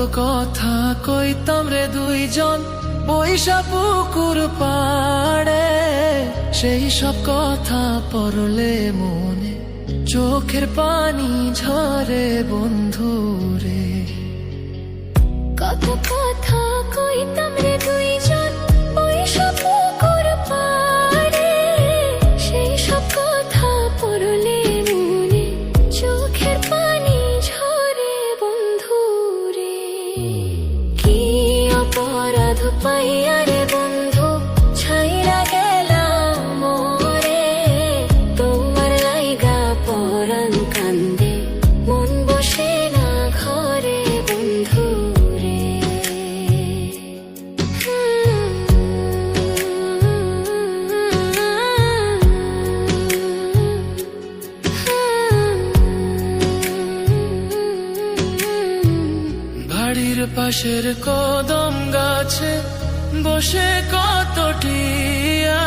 কথা কইতাম রে দুইজন বৈশা পুকুর পাড়ে, সেই সব কথা পড়লে মনে চোখের পানি ঝরে বন্ধু রে। কত কথা কইতাম রে দুইজন বৈশা পুকুর পাড়ে, সেই সব কথা পড়লে মনে চোখের পানি ঝরে বন্ধু রে। কি অপরাধ পাইয়া রে বন্ধু ছাইরা গেলাম মোরে, তোমার লাইগা পরাণ কান্দে মন বসে না ঘরে বন্ধু রে। বাড়ির পাশের কদম গাছে বসে কত টিয়া,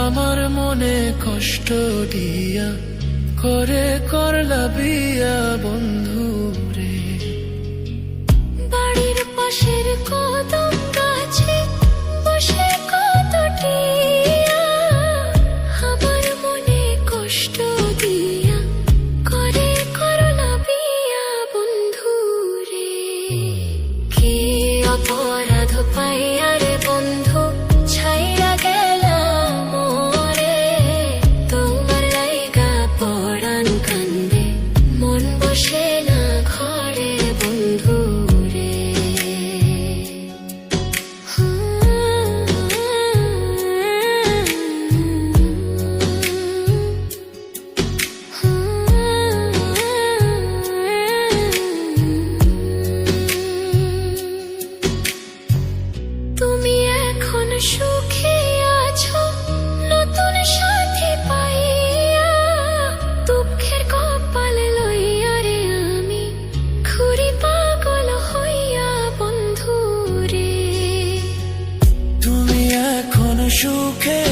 আমার মনে কষ্ট দিয়া করে করলা বিয়া বন্ধু রে। বাড়ির পাশের কদম গাছে বসে কত টিয়া, আমার মনে কষ্ট দিয়া করে করলা বিয়া বন্ধু রে। কি অপরাধ পাইয়া রে বন্ধু ছাইরা গেলাম মোরে, তোমার লাইগা পরাণ কান্দে মন বসে না ঘরে বন্ধু রে। তুমি এখন সুখে আছো নতুন সাথী পাইয়া, দুঃখের কপাল লইয়া রে আমি ঘুরি পাগল হইয়া বন্ধু রে। তুমি এখন সুখে